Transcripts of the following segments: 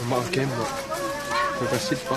엄마가 게임 뭐 그러니까 씹어.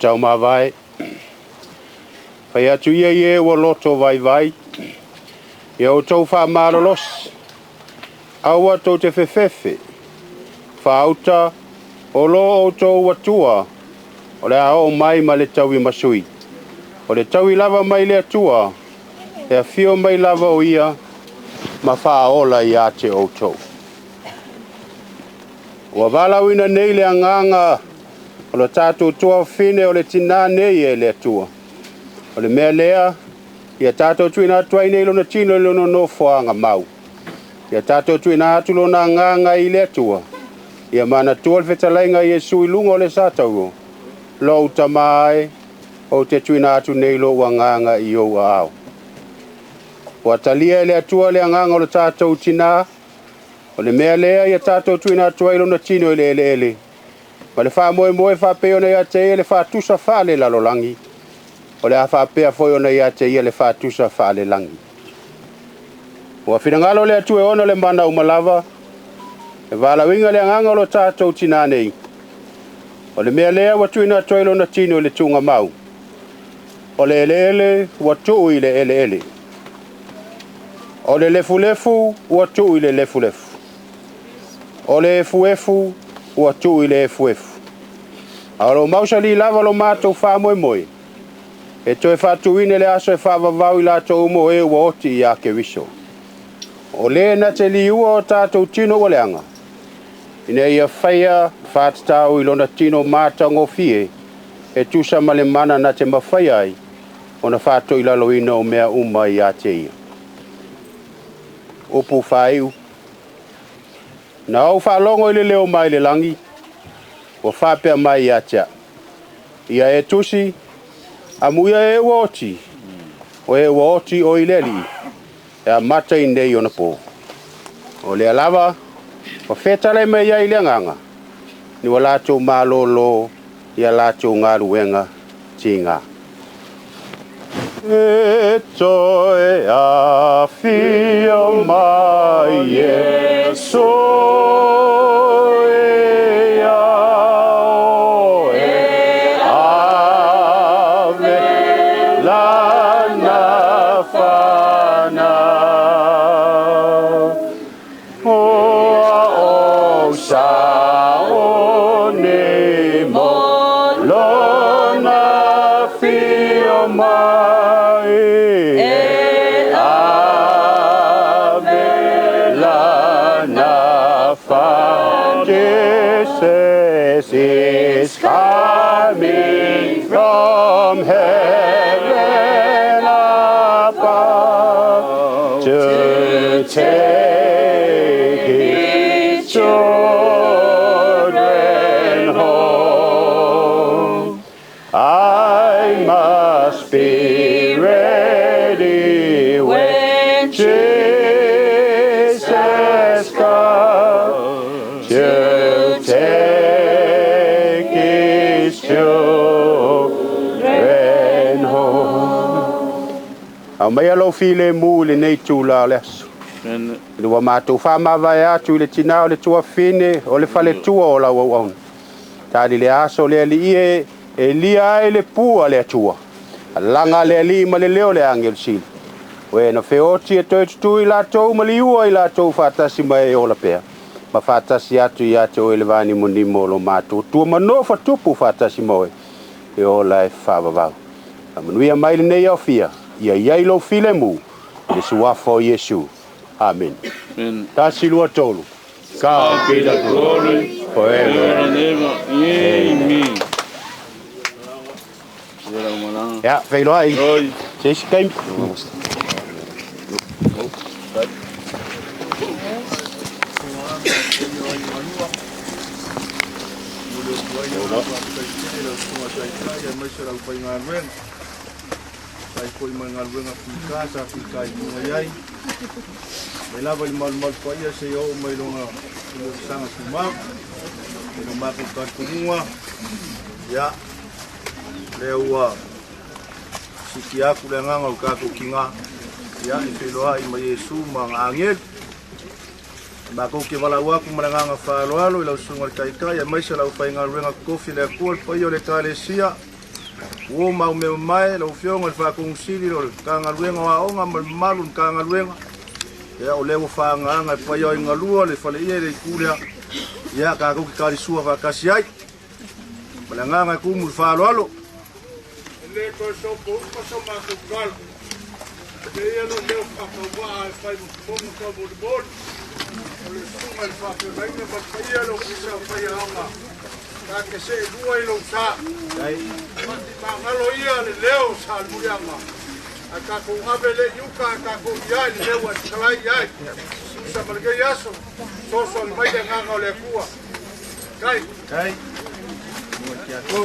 Chau mawai Pai atu ia ua loto vai. Ia o tau whaamalolos. Aua tau te whewhewe. Whaauta o lo o tau watua. O le ao mai ma le tau I masui. O le tau I lava mai le atua. E a fio mai lava o ia. Ma whaaola I a te o tau. Ua walawina nei le anganga. O le tātou tua whine o le tina nei e le atua. O le mea lea. Ia tātou tuina atua I nei lona tino lona no whaanga mau. Ia tātou tuina atu lona nganga I le atua. Ia mana tua le whetalainga Iesu I lunga o le sātau. Lo tamai o te tuina atu nei lo nganga I o ao. Ua talia le atua le nganga o le tātou tina. O le mea lea ia tātou tuina atua I lona tino I le ele. Ma le wha moe wha peo na ia te le wha tusa wha le lalolangi. O le a wha pea foi ona ia te ia le wha tusa wha le langi. Ua whingalo le atu e ona le mana umalava. E wala winga le anganga o lo tātou tina nei. O le mea lea wa tuina atua I lona tino le tunga mau. O le ele wa tuu I le ele. O le lefu wa tuu I le lefu. O le efu ua tuu I le efu. A lo mausa li lava lo mātou wha moe. E toi whatuine le aso e whavavau I lātou umo e ua oti I a ke wiso. O le na te li ua o tātou tino wa leanga. Ine ia whaia whātatau I lona tino māta ngofie. E tusa male mana na te mawhaia ai. Ona whātou I lalo ina o mea uma I a te ia. Upu Faai'u. Na au whaalongo I le leo mai le langi. O whapea mai I a tea. Ia e tusi. Amuia e woti. O e woti o I leli. E a mata I nei ona po. O le alava. O whetale me ia I le nganga. Ni wa lātou mālolo. Ia lātou ngā ruenga. Tinga. E toi a fio mai Iesu. Is coming from heaven above to take his children home. I must be ready when Jesus comes to take children home. Au mai alo file mu le nei tula le asu. Le wa mātou whamawai atu le tina o le tua fine o le whale tua o la wauaun. Tādi le aso le ali e lia e le pua le atua. Langa le ali ma le leo le angel sili. Oe na whioti e toi tutu I lātou ma li ua I lātou whātasi mai o la pea. Ma whātasi atu I ate o elevani moni mo lo mātou. Tua manofa tupu whātasi moe. E o la e whāwawau. A manuia mai le nei au fia. Ia iai lo file mu. Le suafo Iesu. Amen. Tasi lua tolu. God be the glory forever and ever. Amen. Ja, Fesoloai. Zes keim. Sai foi mangal wenga fika sa fika yai. Melava mal paia se o mai longa sanga kuma. No mapo katunua. Ya. Leua. Sikiaku le nganga o ka kinga. Ya Fesoloai mai Iesu mang angel. Ma ko ke wala wa ku malanga Faaaloalo I la sunga kai mai se la fainga wenga kofi le kol paio le kalesia. O mau me mai lo fionga fa kong sili lo kanga luenga wa onga malu kanga luenga ya o lewo fa nga pa yo nga lua le fale ia le kulia ya ka ko ka sua fa kasi ai malanga nga ku mu fa lo alo le ko so ko so ma ko gal de ia no le fa ko wa fa mo ko mo bo le sunga fa pe venga pa ia lo sa fa ya nga ka ke se lua i lo sa ai ma ngalo ia le leo sa murianga a ka ko abele yuka ka ko ia le leo salai ai sa marga yaso so so mai de nga le kua kai mo kia ko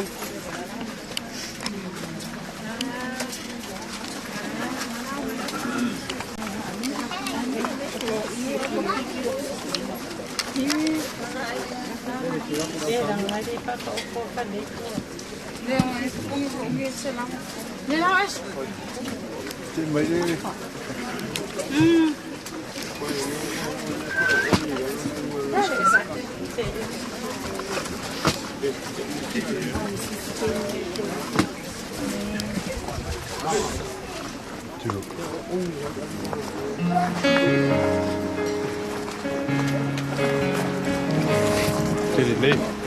Did it leave?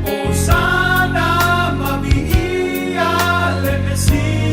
Osana, Mami, Ia, let me see.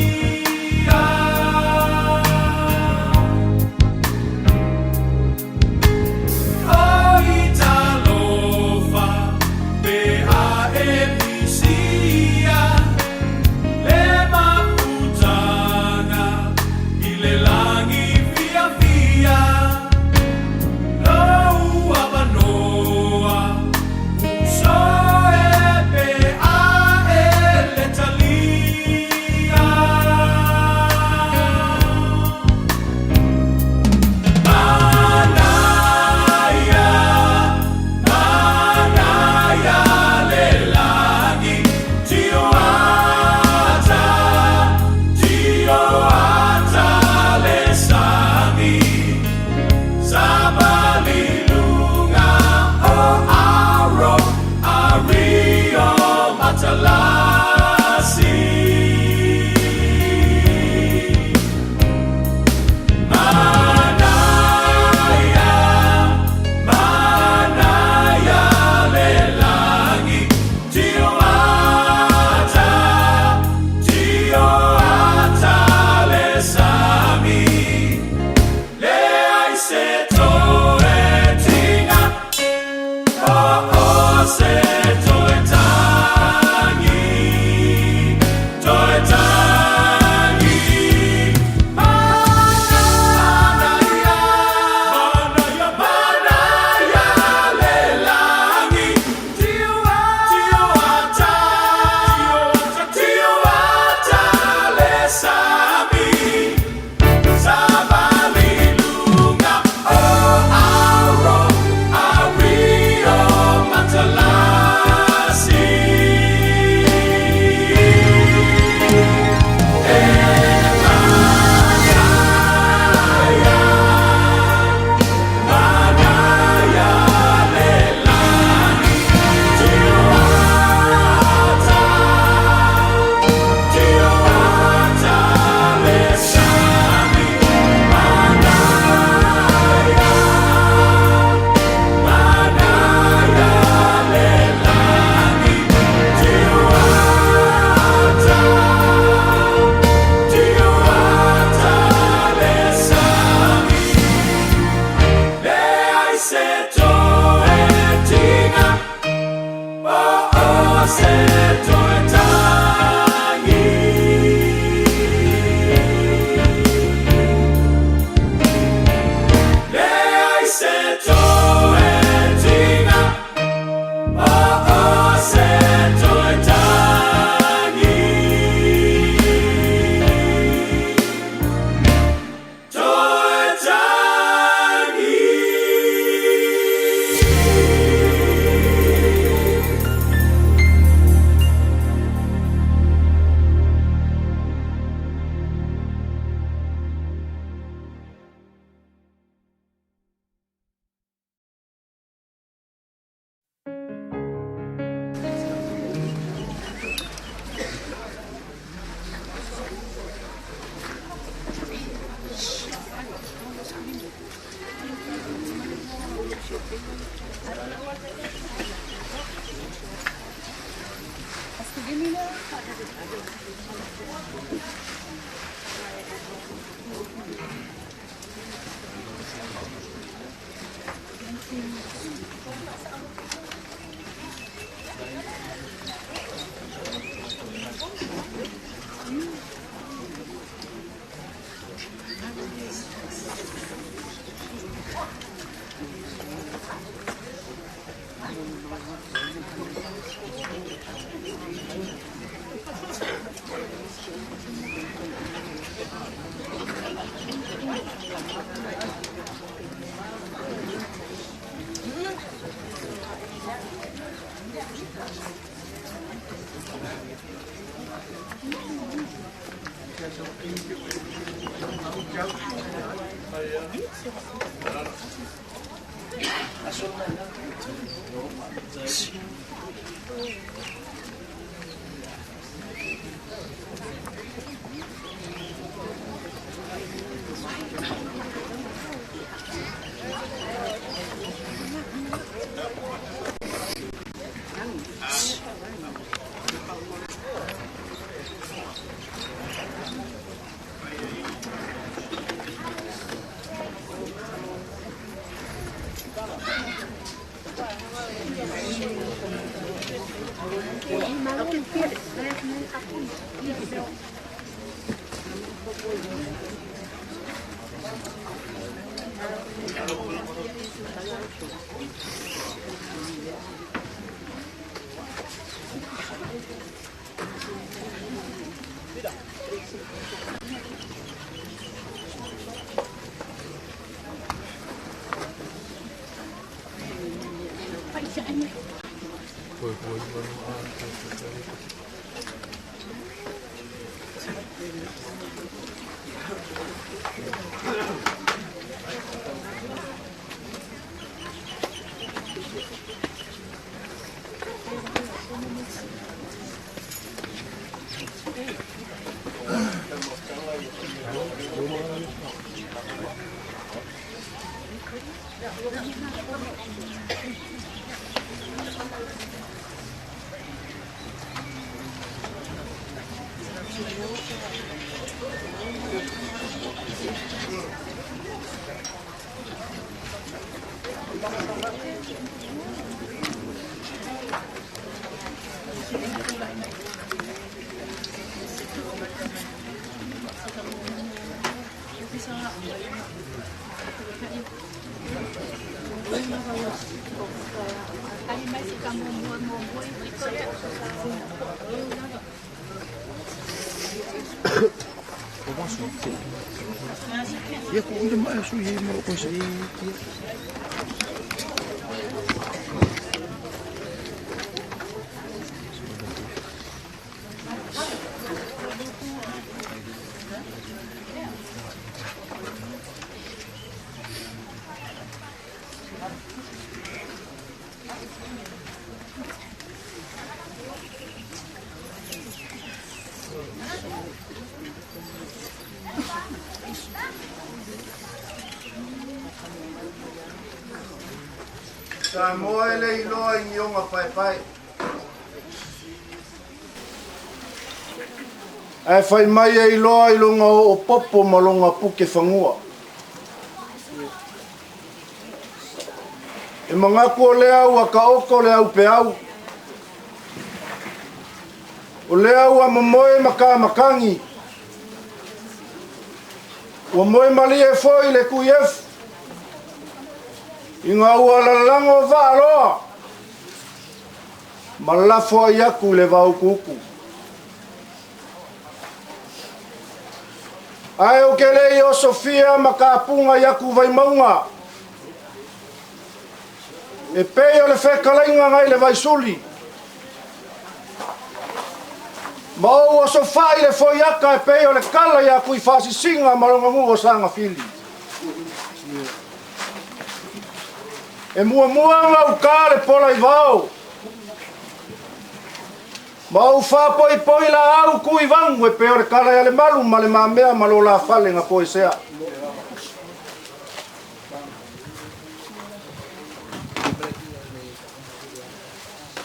Ya kung hindi maasuyin mo ko sa sa moe le iloa i ngionga pai. Ai whai mai e iloa i lunga o popo ma lunga puke whangua. E mangaku o le au a ka oko le au pe au. O le au a mamoe maka makangi. O moe mali e foi le kui efu. I ngā ua lalango whaaloa. Ma lafo ai aku le wau kuku. Ai o ke lei o Sofia ma ka punga i aku vai maunga. E pei o le whekalainga ngai le vai suli. Ma o sofai le foi aka e pei o le kala i aku i whasisinga maronga ngu o sanga fili. E mua ngau ka le pola i vau. Ma u whapoi la au kui vangu e peo le kala i le malu ma le mamea ma lo la fale nga koe sea.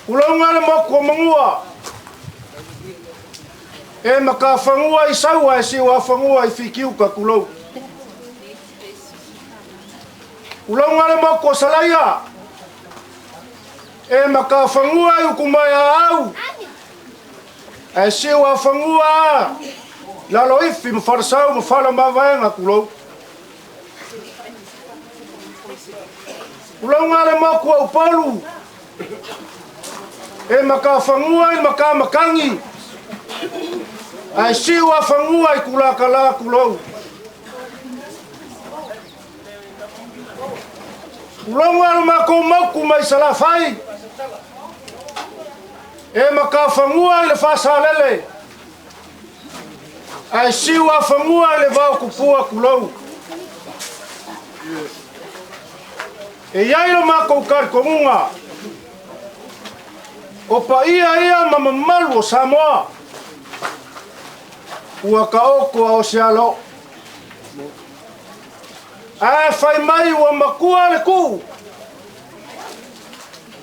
Kulonga le moko mangua. E maka whangua i saua e siwa whangua i whikiuka kulou. Ulonga le moko salaia. E maka whangua i ukumai a au. E siwa whangua. Lalo ifi mwharsau mwhala mawaenga kulou. Ulonga le moko au polu. E maka whangua i maka makangi. E siwa whangua i kulakala kulou. Ulonga le mako mauku mai salafai. E maka whangua i le whasalele. Ai siwa famua le vau kupua kulou. E iai lo mako karkongunga. O pa ia mamamalu o Samoa. Ua ka oko o Sealo. Ai fai mai ua makua le ku.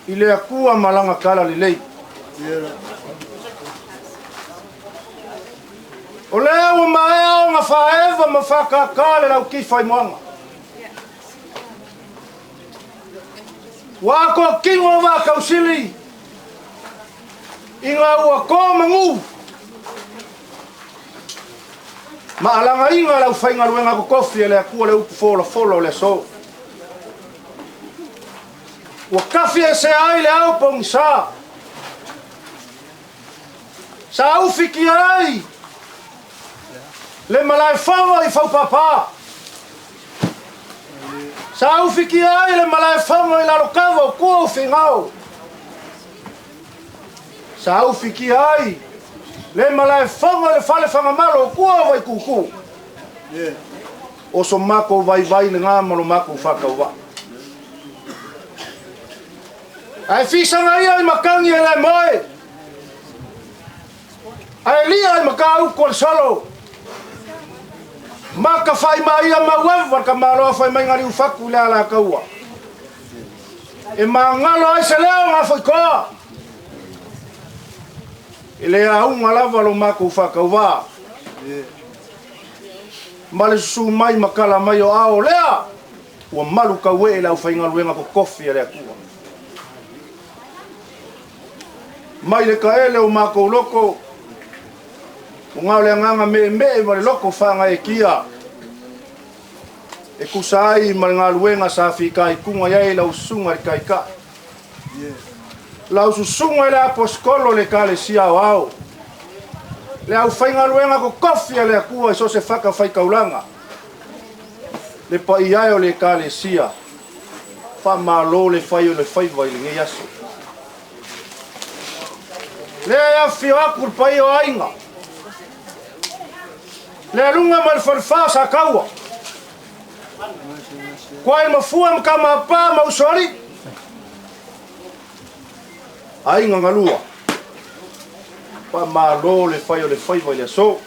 I le akua malanga kala le lei. O lea ua maea o ngā whaeva ma whakakale lau ki whai moanga. Wako kingo wa kausili. Inga ua ko mangu. Ma alanga inga lau whainga luenga ko kofi e lea kua le upu fola le so. Ua kafi e se ai le au pong sa. Sa au fiki ai. Le malai whawa I whau papa. Sa au fiki ai le malai whawa I lalo kawa o kua o whingau. Sa au fiki ai le malai whawa le whale whangamalo o kua o vai kuku. O so mako vai le ngā malo mako whakauwa. Ai fisanga ia I makangi e lai moe. Ai lia I makau kol salo. Maka fai mai ia mauewa ka maloa fai mai ngari ufaku le ala kaua. E mangalo ai se leo ngā fai koa. E lea unga lava lo maka ufakauwa. Male susu mai makala mai o ao lea. Ua malu kaue e lau fai ngaluenga ko kofi e lea kua. Mai le ka ele o maka uloko. Ngā lea nganga me ma le loko whanga e kia. E kusai ma le ngā luenga sa whika I kunga iei lau sunga I kaika. Lau susunga le aposkolo le ka le sia o au. Le au whainga luenga ko kofi a le akua I so se whaka whai kaulanga. Le pa iai o le ka le sia. Wha malo le whai o le whaiva I le nge yaso. Le a whio akur pai o ainga. Le lunga mal farfa sa kaua. Kwai mafua mkama pa ma usori. Ainga ngalua. Pa malo le fai o le fai vai le so.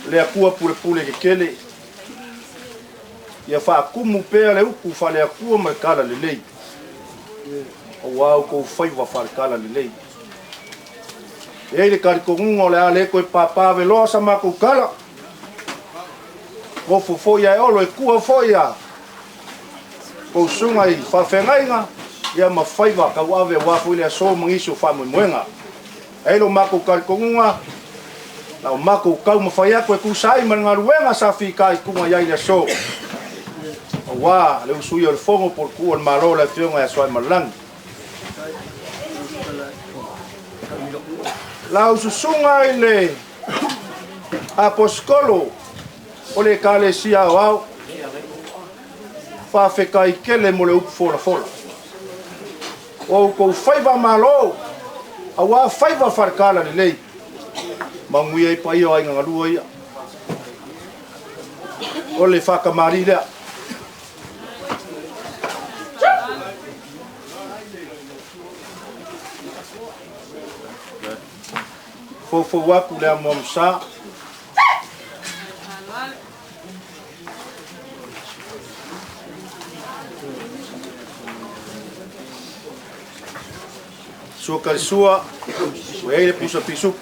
Le akua pule ke kele. Ia fa kumu pea le uku fa le akua ma kala le lei. O wau ko fai va fa kala le lei. E le karikongunga o le ale koe papa veloa sa mako kala. Wofo foia e olo e kua foia. Ko sunga I whawhengainga. Ia ma whaiva ka wawe wafu ile a so mangiso whamui muenga. E lo mako karikongunga. Lau mako kau ma whaia koe kusai man ngā ruenga sa whika I kunga iai le so. O wā le usui o le fongo por kua le maro le whionga e soai malangi. Lau susunga I le aposkolo o le kalesia o au. Whawheka I kele mo le upu fola. O kou whaiva malo. A wā whaiva wharkala le lei. Manguia I pai o ainga ngarua ia. O le whakamari lea. Fofo waku lea momsa. Sua karisua. Wei le pusa pisu.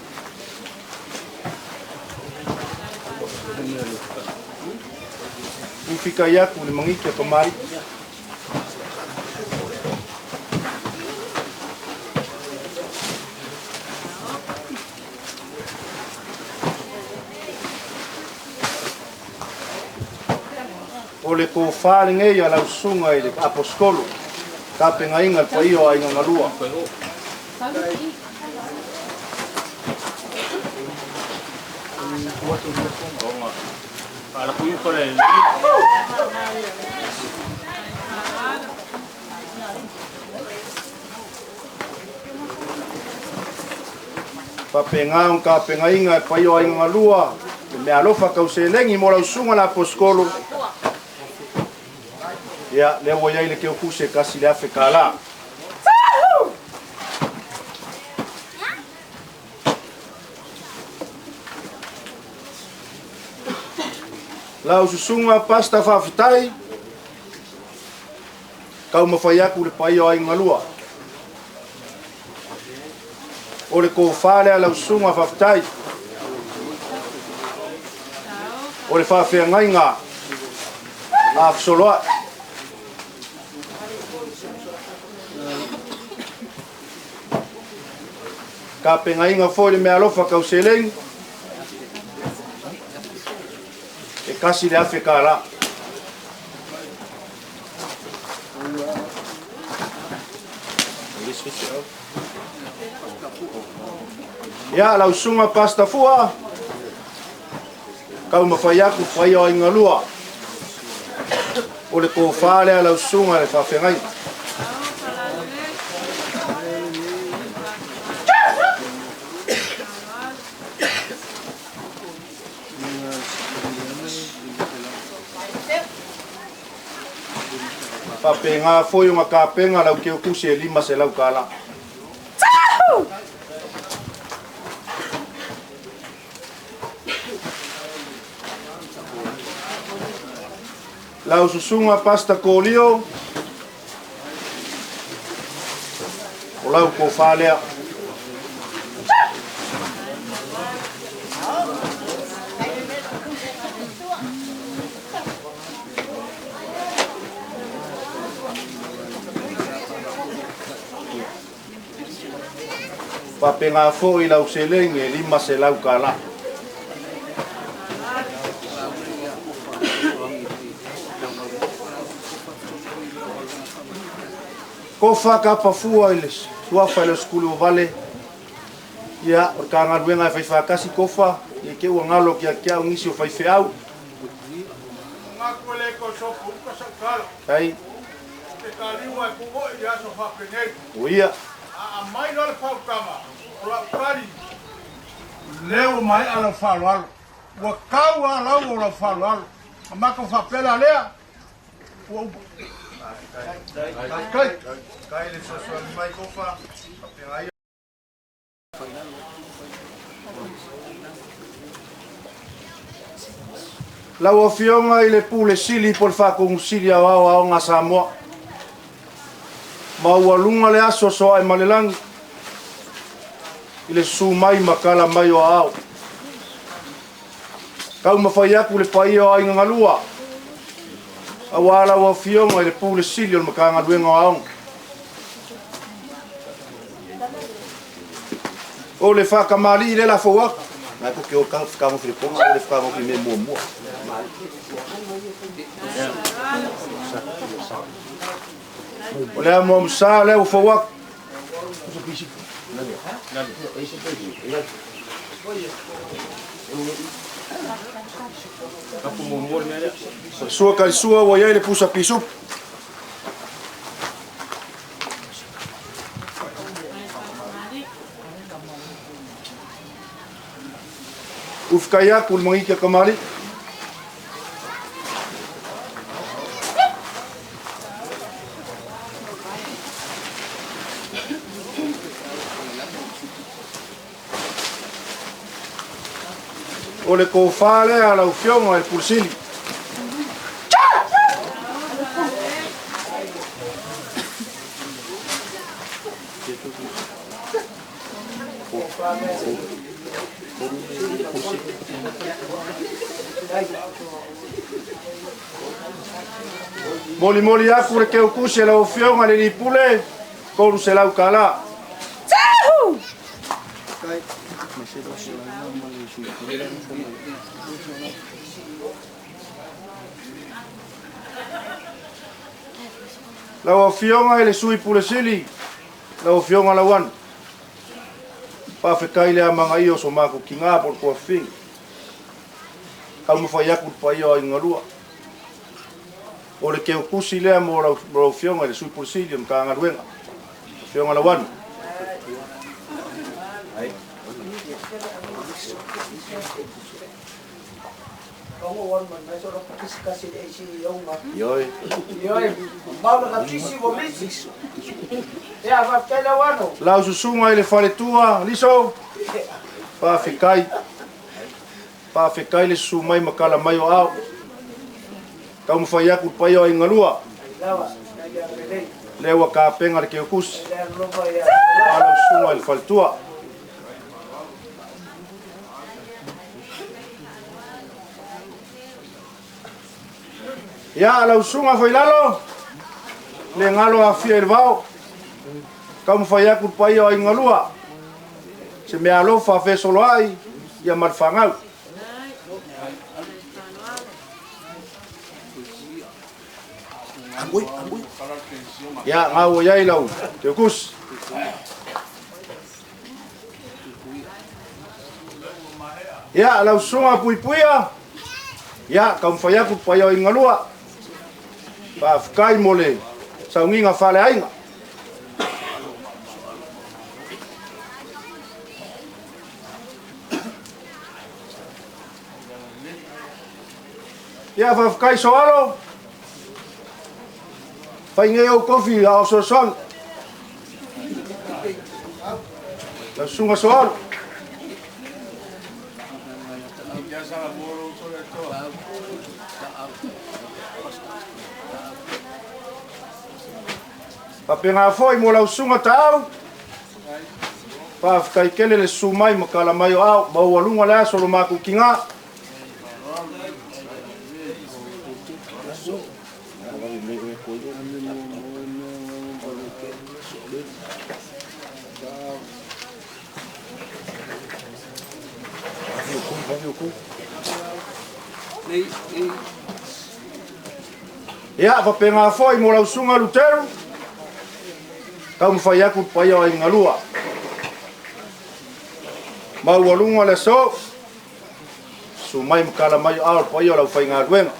Ufika yaku le mangiki a kamari. O le ko whāle ngei a lau sunga I le aposkolo. Ka penga inga pa io a inga ngarua. Papenga un ka pengainga e pai o ainga lua. Me alofa kauselengi mo lau sunga la poskolo. Ya, le wo yai le ke okuse kasi le afe kala. Lau susunga pasta fafitai. Kau mawhaiaku le pai o ainga lua. O le ko whare lau sunga fafitai. O le whawhia ngainga. A Fesoloai. Ka pengainga foi le mea lofa kauseleng. E kasi le afe kala. Ya lau sunga pasta fua. Kau mawhaiaku whai o inga lua. O le ko whale lau sunga le whawhengai. Papenga foi uma kapenga lau ke okuse lima se lau kala. Lau susunga pasta kolio. O lau ko whalea. Papenga foi lau seleng e lima se lau kala. Ko whakapa fua iles, tuafa ilo skulu vale. Ia, o ka ngaruenga e whaiwhakasi kofa, i ke ua ngalo kia ngisi o whaiwheau. Ngakole ko sopu ka sakala. Kai, Te kaliwa e kubo i aso whapengei. o ia, A mai no le whautama. O la kari. Leo mai ala whalualo. Ua kau a lau o la whalualo. A maka whapela lea. Ua upo. Kai. kai le sosua ni mai kofa, papenga ia. Lau o fionga i le pule sili por whakong sili au au ngā Samoa. Mau alunga le aso soa e malelangi. I le su mai makala mai o au. Kau mawhaiaku le pai o ainga ngalua. Awala o fionga i le pule sili o makanga luenga o au. O le whakamali i le la fawak. Nai ko ke o whakango whiriponga o le whakango ki me mua mua. O le amo msa le o fawak. Sua kai sua o iai le pusa pisu. Ufkaya kul mangi kia kamali. O le ko whale a lau fionga e pulsili. Moli moli aku re ke ukuse lau fionga le ni pule. Koru se lau kala. Lau fionga ele sui pule sili. Lau fionga lawan. Pa fekai le amanga io so mako kinga por ko fin. Kau mo fai aku pa io ingalua. O le ke ukusi le mo lau fionga ele sui pule sili ka ngaruenga. Fionga lawan. Ai. Yoi. Lau susunga ile fale tua, liso. Pawhikai. Pawhikai le sumai makala mai o au. Kau mawhai aku pai o ingalua. Lewa ka penga le ke ukusi. Lau sunga ile fale tua. Ya lau sunga foi lalo. Le ngalo a fia vao. Kau mawhai aku pai o ingalua. Se me alofa Fesoloai ia marfangau. Amboi. Ya ngau yai lau te kus. Ya lau sunga puipuia. Ya kau mawhai aku pai o ingalua. Pawhikai mole saunginga fale ainga. Ya whawhikai soalo. Whainge au kofi a oso son. La sunga soalo. Papenga foi mo lau sunga tau. Whawhikai kele le sumai makala mai o au. Baualunga lea solo maku kinga. Ya, papenga foi mo lau sunga luteru. Kau mawhai aku pai o ingalua. Maualunga le so. Sumai makala mai au pai o lau whainga ruenga.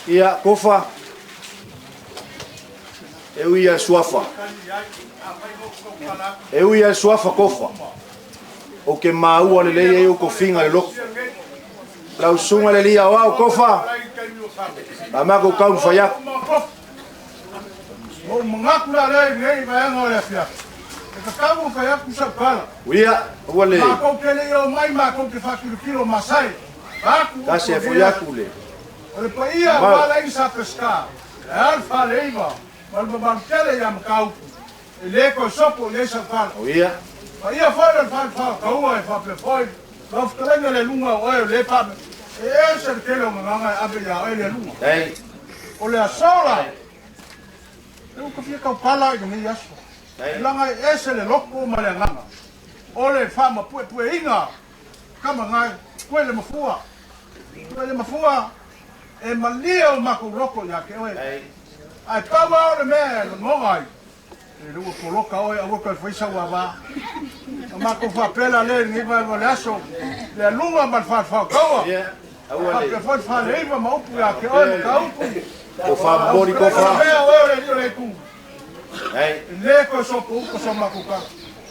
Ia kofa. Eu ia suafa. Eu ia suafa kofa. O que maua le lei eu kofinga le loko. Lau sunga le lia wao kofa. Amako kau faya. O mangakula le nei vai ngore fia. Ka kau faya ku sa kala. Uia, wale. Ma ko kele yo mai ma ko ke fakiru kilo masai. Kasi faya kule. Ole pa ia wala isa pesca. Alfa leiva. Mal ba kele ya mkau. Ele ko sopo le sa kala. Uia. Pa ia fora fa kau ai fa pe foi. Lof kele le lunga o le pa. E ser kele nganga abe ya le lunga. Ei. Ole a sola. Eu ko fia kau pala i ni yaso. Langa ese le loko ma le nganga. Ole fa ma pu inga. Kama ngai kwele mafua. Kwele mafua. E malia o mako roko ya ke oe. Ai pama o le me le mongai. E lu ko loka oe a ko faisa wa ba. Mako fa pela le ni va le aso. Le lunga mal fa kawa. Ia. Awale. Fa fa le va ma upu ya ke oe ka upu. Kofa bori kofa. Me oe le ku. Ei. Le ko so pu ko so mako ka.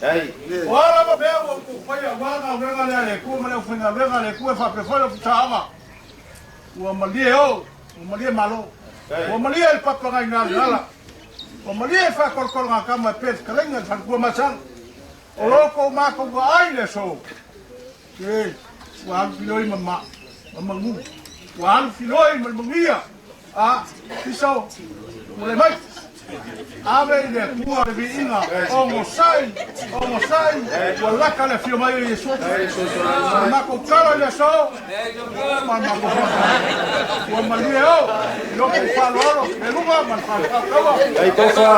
Ei. Wala ba be o ku fa ya wa ga le ku ma le fa le ku fa pe fa le tama. Ua malie o, malie malo. Ua malie el papangai ngala. Ua malie fa kolkol nga kama pes kalenga fa ku masang. O loko mako wa ai le so. Ke, wa filoi mama, mamangu. Wa filoi mamangia. Ah, piso. Ule mai. Ave le tua le vinga, o sai, wala ka le fio mai Yesu. Ma ko kala le so. Ma ko. Wa malio, lo ko fa loro, le luga man fa kawa. Ei kofa.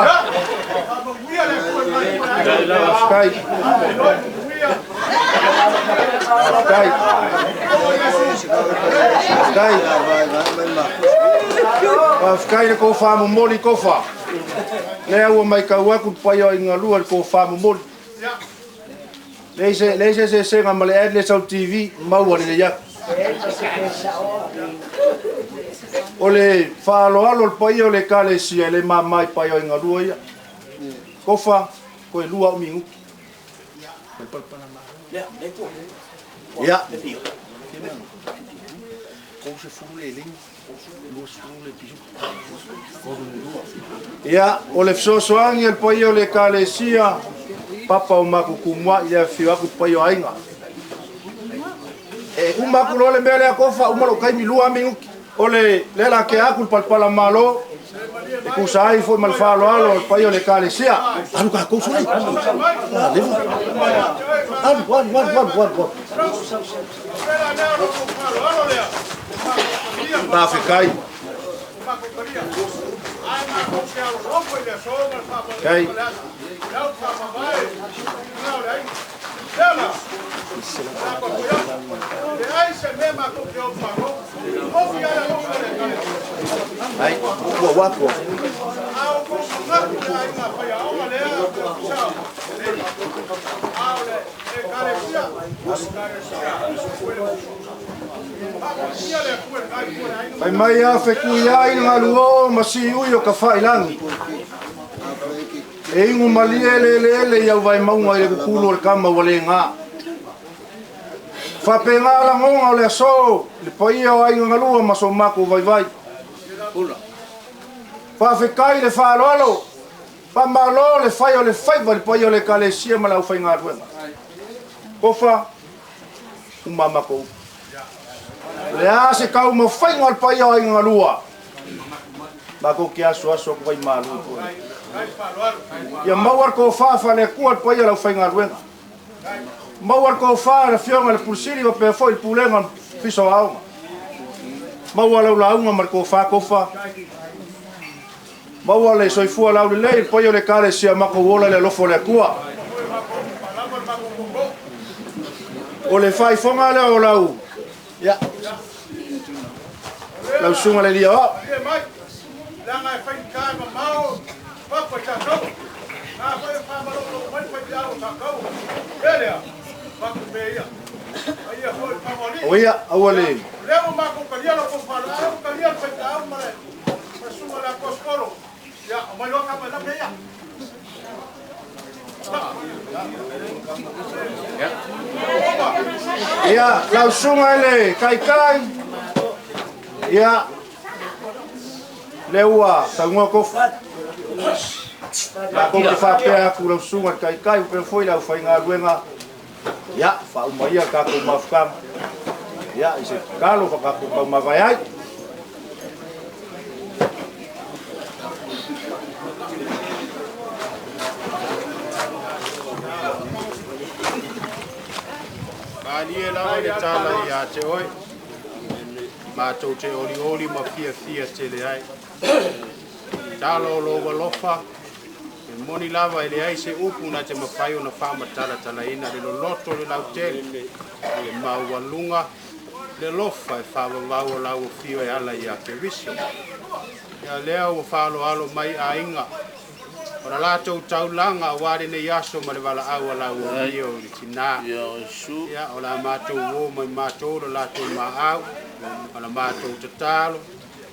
Wia le ko mai. Sky. Sky. Sky. Sky le kofa mo moli kofa. Lea ua mai kau aku pai o inga lua ko whamomoli. Leise se senga ma le ad le sau TV maua le yak. O le Faaaloalo le pai o le kalesia le mamai pai o inga lua ia. Kofa ko e lua o mingu. Ia. Ia, o le Fesoloai le pai o le kalesia papa o maku kumua ia fiu aku pai o ainga. E umaku lo le mea le akofa umalo kai milua mingu o le lela ke aku palpala malo e kusai foi mal Faaaloalo le pai o le kalesia. Anu ka kou sui. Wan. Ba fikai. Kai. Ai, wako. Ai mai a fekuia i ngaluo masi ui o ka Faai'u. E ingu malie le iau vai maunga i le kukulu o le kama wale ngā. Whapenga la ngonga o le aso, le paia o ai ngalua maso mako vai. Whawhekai le Faaaloalo, pa malo le whai o le whaiva le paia o le kalesia ma lau whai ngā ruenga. Kofa, umamako. Le a se kau mo whai ngā le paia o ai ngalua. Mako ki aso ko vai malu. Ia mauar ko whawha le kua paia lau whai ngā ruenga. Mauar ko wha le fionga le pulisiri o pe foi le pulenga fiso aunga. Mauar lau launga mar ko wha kofa. Mauar le soifua lau le lei paia le kalesia mako wola le lofo le kua. O le whai fonga le o lau. Ia. Lau sunga le lia o. Langa e whai kai ma mau, papa cha kau. Nā whai whamarolo, whai piaro cha kau. Pelea, paku meia. Aia hoi pamoni. O ia, aua le. Leo mako kalia lo ko whala, au kalia whai tau mare. Pasuma la koskoro. Ya, o mai loka ma na meia. Ia, lau sunga le, kai. Ia. Leua, saunga kofa. La ko ke whapea aku lau sunga kai, upe foi lau whai ngā ruenga. Ia, whaumaia kako mawhkam. Ia, ise kalo whakako kau mawai ai. Alie lawa le tala ia te oi. Mātou te oli ma fia te le ai. Talo lowa lofa. E moni lava ele ai se upu na te mawhai o na whamatala tala ina le loto le lau tele. Le maualunga. Le lofa e whawawau o lau fio e ala ia ke risi. Ia lea o Faaaloalo mai a inga. O na lātou taulanga a wāre ne yaso ma le wala aua lau o rio ni tina. Ia o la mātou o mai mātou o lātou maa au. O la mātou tatalo.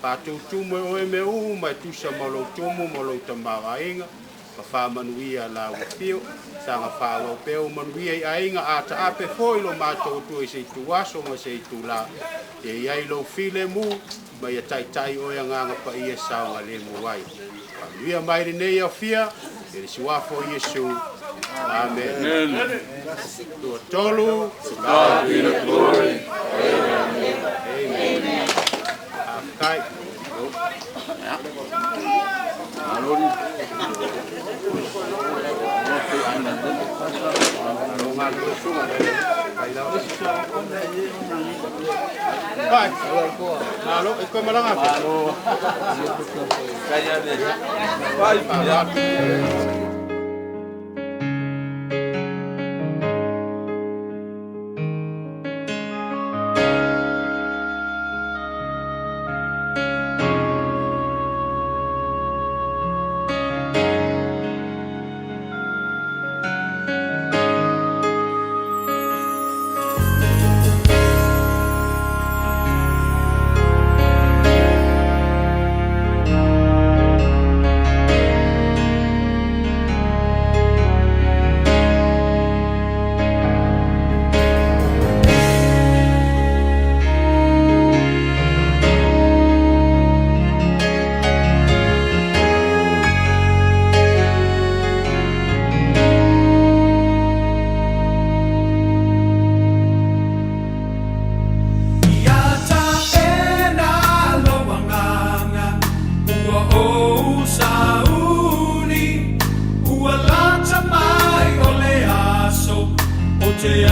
Pātou tumu o e me u mai tusa malo tumu malo tamawa inga. Pa whamanuia la o fio. Sanga whawa peo manuia i a inga a ta ape foi lo mātou tu e se tu waso ma se tu la. E iai lo file mu mai a tai o ia nganga pa ia saunga le mu wai. Via mai nei o fia, e si wafo Yesu. Amen. To tolu, to God be the glory. Amen. Akai. Vai. Nalo, ikaw malang ako. Kaya din. Vai. te